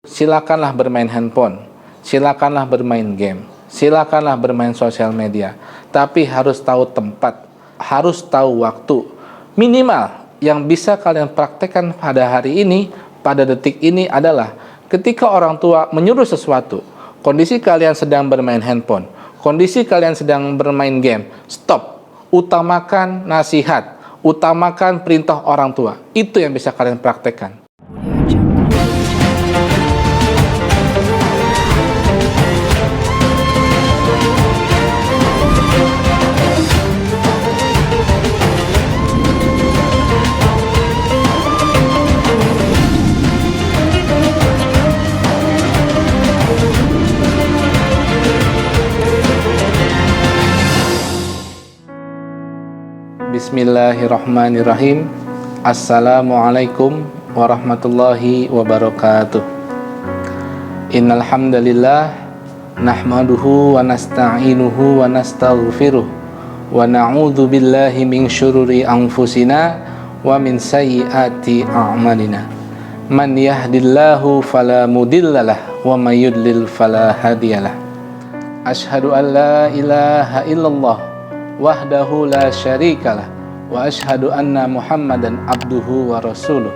Silakanlah bermain handphone, silakanlah bermain game, silakanlah bermain sosial media, tapi harus tahu tempat, harus tahu waktu. Minimal yang bisa kalian praktekkan pada hari ini, pada detik ini adalah ketika orang tua menyuruh sesuatu, kondisi kalian sedang bermain handphone, kondisi kalian sedang bermain game, stop. Utamakan nasihat, utamakan perintah orang tua. Itu yang bisa kalian praktekkan. Bismillahirrahmanirrahim. Assalamualaikum warahmatullahi wabarakatuh. Innal hamdalillah nahmaduhu wa nasta'inuhu wa nastaghfiruh wa na'udzu billahi min syururi anfusina wa min sayyiati a'malina. Man yahdillahu fala mudhillalah wa may yudlil fala hadiyalah. Asyhadu an la ilaha illallah wahdahu la syarikalah wa asyhadu anna Muhammadan abduhu wa rasuluh.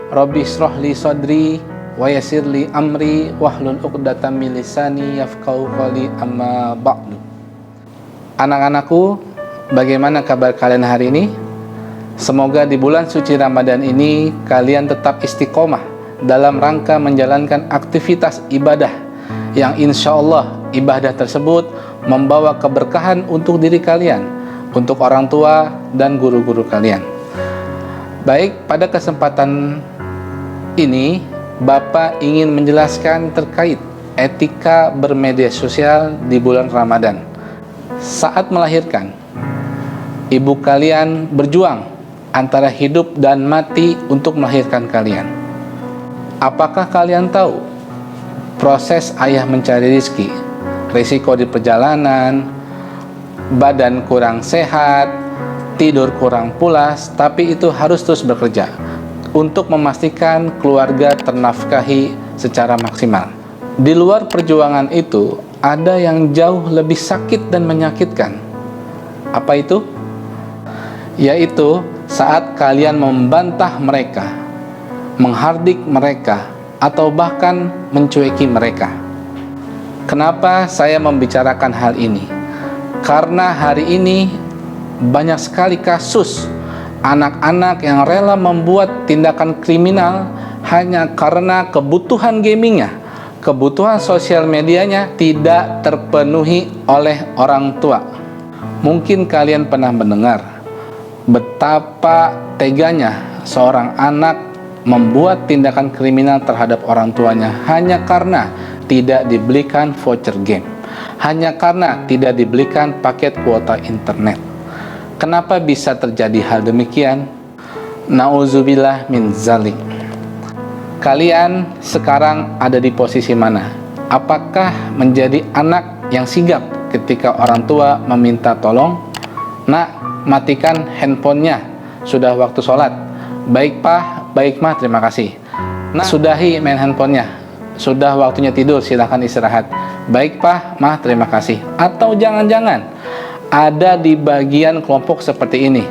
Rabbi shrah li sadri wa yassir li amri wahlul 'uqdatam min lisani yafqahu qawli, amma ba'du. Anak-anakku, bagaimana kabar kalian hari ini? Semoga di bulan suci Ramadan ini kalian tetap istiqomah dalam rangka menjalankan aktivitas ibadah yang insya Allah ibadah tersebut membawa keberkahan untuk diri kalian, untuk orang tua dan guru-guru kalian. Baik, pada kesempatan ini Bapak ingin menjelaskan terkait etika bermedia sosial di bulan Ramadan. Saat melahirkan, ibu kalian berjuang antara hidup dan mati untuk melahirkan kalian. Apakah kalian tahu proses ayah mencari rezeki, risiko di perjalanan, badan kurang sehat, tidur kurang pulas, tapi itu harus terus bekerja untuk memastikan keluarga ternafkahi secara maksimal. Di luar perjuangan itu, ada yang jauh lebih sakit dan menyakitkan. Apa itu? Yaitu saat kalian membantah mereka, menghardik mereka, atau bahkan mencueki mereka. Kenapa saya membicarakan hal ini? Karena hari ini banyak sekali kasus anak-anak yang rela membuat tindakan kriminal hanya karena kebutuhan gamingnya, kebutuhan sosial medianya tidak terpenuhi oleh orang tua. Mungkin kalian pernah mendengar betapa teganya seorang anak membuat tindakan kriminal terhadap orang tuanya hanya karena tidak dibelikan voucher game, hanya karena tidak dibelikan paket kuota internet. Kenapa bisa terjadi hal demikian? Nauzubillah min zalik. Kalian sekarang ada di posisi mana? Apakah menjadi anak yang sigap ketika orang tua meminta tolong? Nak, matikan handphonenya, sudah waktu sholat. Baik Pak, baik Ma, terima kasih. Nak, sudahi main handphonenya, sudah waktunya tidur, silahkan istirahat. Baik Pak, Ma, terima kasih. Atau jangan-jangan ada di bagian kelompok seperti ini.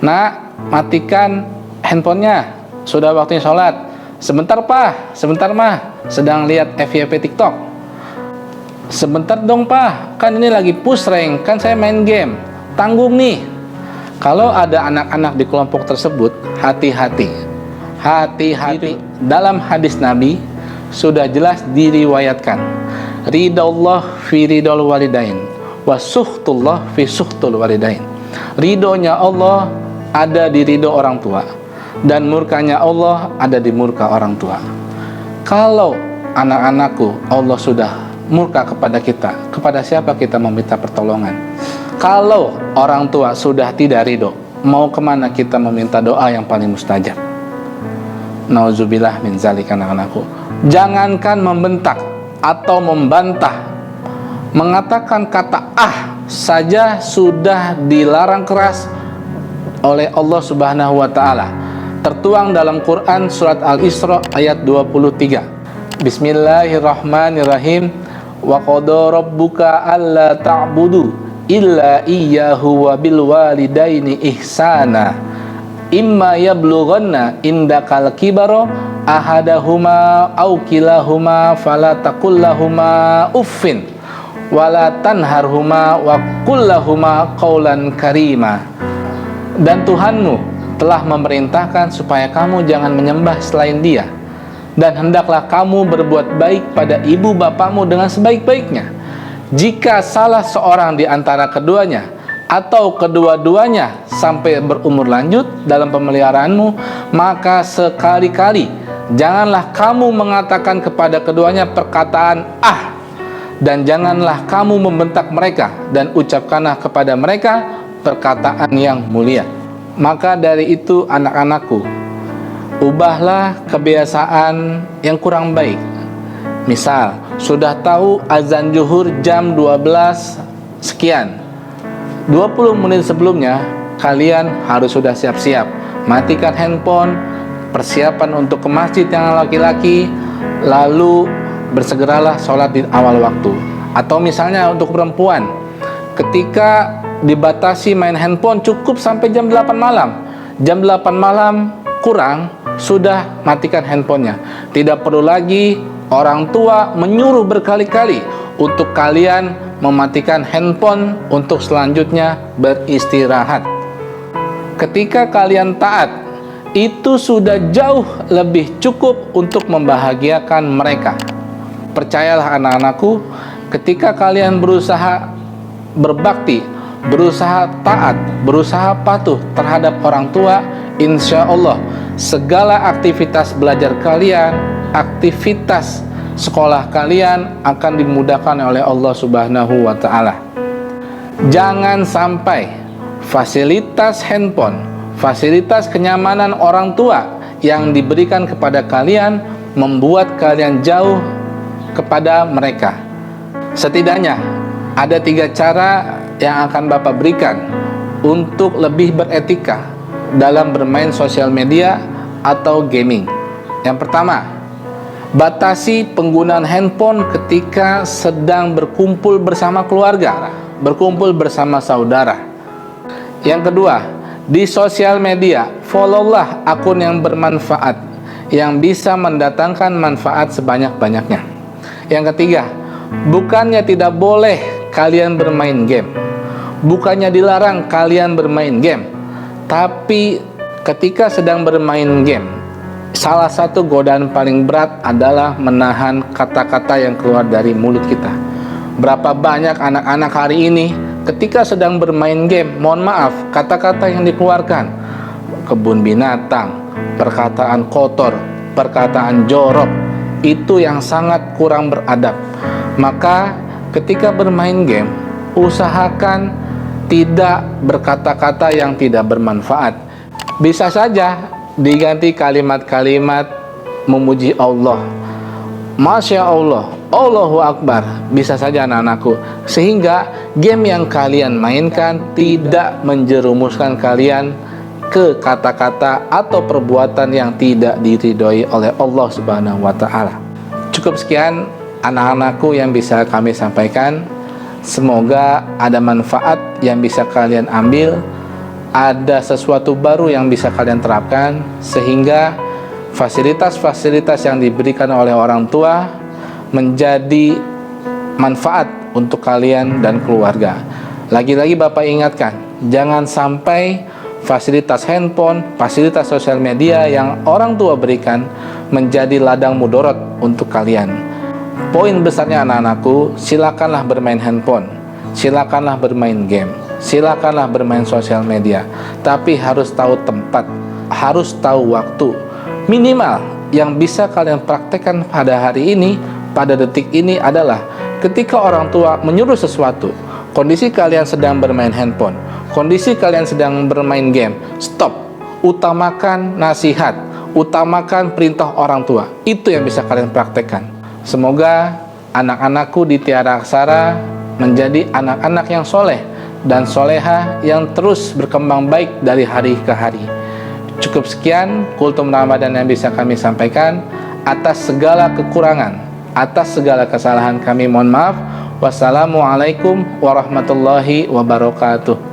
Nak, matikan handphonenya, sudah waktunya sholat. Sebentar Pak, sebentar Ma, sedang lihat FYP TikTok. Sebentar dong Pak, kan ini lagi push rank, kan saya main game, tanggung nih. Kalau ada anak-anak di kelompok tersebut, hati-hati. Hati-hati. Dalam hadis Nabi sudah jelas diriwayatkan, ridallah fi ridal walidain wa suhtullah fi suhtul walidain. Ridhonya Allah ada di ridho orang tua, dan murkanya Allah ada di murka orang tua. Kalau anak-anakku Allah sudah murka kepada kita, kepada siapa kita meminta pertolongan? Kalau orang tua sudah tidak ridho, mau kemana kita meminta doa yang paling mustajab? Nauzubillah min zalik, anak-anakku. Jangankan membentak atau membantah, mengatakan kata saja sudah dilarang keras oleh Allah Subhanahu wa taala. Tertuang dalam Quran surat Al-Isra ayat 23. Bismillahirrahmanirrahim. Wa qada rabbuka alla ta'budu illa iyyahu wa bil walidaini ihsana. Imma yablughanna indakal kibara ahadahuma aw kilahuma fala taqul lahuma uffin wala tanharhuma wa qul lahuma qaulan karima. Dan Tuhanmu telah memerintahkan supaya kamu jangan menyembah selain Dia, dan hendaklah kamu berbuat baik pada ibu bapakmu dengan sebaik-baiknya. Jika salah seorang di antara keduanya atau kedua-duanya sampai berumur lanjut dalam pemeliharaanmu, maka sekali-kali janganlah kamu mengatakan kepada keduanya perkataan "ah", dan janganlah kamu membentak mereka, dan ucapkanlah kepada mereka perkataan yang mulia. Maka dari itu anak-anakku, ubahlah kebiasaan yang kurang baik. Misal, sudah tahu azan zuhur jam 12 sekian, 20 menit sebelumnya kalian harus sudah siap-siap, matikan handphone, persiapan untuk ke masjid yang laki-laki, lalu bersegeralah sholat di awal waktu. Atau misalnya untuk perempuan, ketika dibatasi main handphone cukup sampai jam 8 malam, jam 8 malam kurang, sudah matikan handphonenya. Tidak perlu lagi orang tua menyuruh berkali-kali untuk kalian mematikan handphone untuk selanjutnya beristirahat. Ketika kalian taat, itu sudah jauh lebih cukup untuk membahagiakan mereka. Percayalah anak-anakku, ketika kalian berusaha berbakti, berusaha taat, berusaha patuh terhadap orang tua, insya Allah segala aktivitas belajar kalian, aktivitas sekolah kalian akan dimudahkan oleh Allah Subhanahu wa Ta'ala. Jangan sampai fasilitas handphone, fasilitas kenyamanan orang tua yang diberikan kepada kalian membuat kalian jauh kepada mereka. Setidaknya ada 3 cara yang akan Bapak berikan untuk lebih beretika dalam bermain sosial media atau gaming. Yang pertama, batasi penggunaan handphone ketika sedang berkumpul bersama keluarga, berkumpul bersama saudara. Yang kedua, di sosial media, followlah akun yang bermanfaat, yang bisa mendatangkan manfaat sebanyak-banyaknya. Yang ketiga, bukannya tidak boleh kalian bermain game, bukannya dilarang kalian bermain game, tapi ketika sedang bermain game, salah satu godaan paling berat adalah menahan kata-kata yang keluar dari mulut kita. Berapa banyak anak-anak hari ini ketika sedang bermain game, mohon maaf, kata-kata yang dikeluarkan, kebun binatang, perkataan kotor, perkataan jorok, itu yang sangat kurang beradab. Maka ketika bermain game, usahakan tidak berkata-kata yang tidak bermanfaat. Bisa saja diganti kalimat-kalimat memuji Allah, Masya Allah, Allahu Akbar, bisa saja anak-anakku, sehingga game yang kalian mainkan tidak menjerumuskan kalian ke kata-kata atau perbuatan yang tidak diridhoi oleh Allah Subhanahu wa Ta'ala. Cukup sekian anak-anakku yang bisa kami sampaikan. Semoga ada manfaat yang bisa kalian ambil, ada sesuatu baru yang bisa kalian terapkan, sehingga fasilitas-fasilitas yang diberikan oleh orang tua menjadi manfaat untuk kalian dan keluarga. Lagi-lagi Bapak ingatkan, jangan sampai fasilitas handphone, fasilitas sosial media yang orang tua berikan menjadi ladang mudorot untuk kalian. Poin besarnya anak-anakku, silakanlah bermain handphone, silakanlah bermain game, silakanlah bermain sosial media, tapi harus tahu tempat, harus tahu waktu. Minimal yang bisa kalian praktekkan pada hari ini, pada detik ini adalah ketika orang tua menyuruh sesuatu, kondisi kalian sedang bermain handphone, kondisi kalian sedang bermain game, stop. Utamakan nasihat, utamakan perintah orang tua. Itu yang bisa kalian praktekkan. Semoga anak-anakku di Tiara Aksara menjadi anak-anak yang soleh dan soleha yang terus berkembang baik dari hari ke hari. Cukup sekian kultum Ramadan yang bisa kami sampaikan. atas segala kekurangan, atas segala kesalahan kami mohon maaf. Wassalamualaikum warahmatullahi wabarakatuh.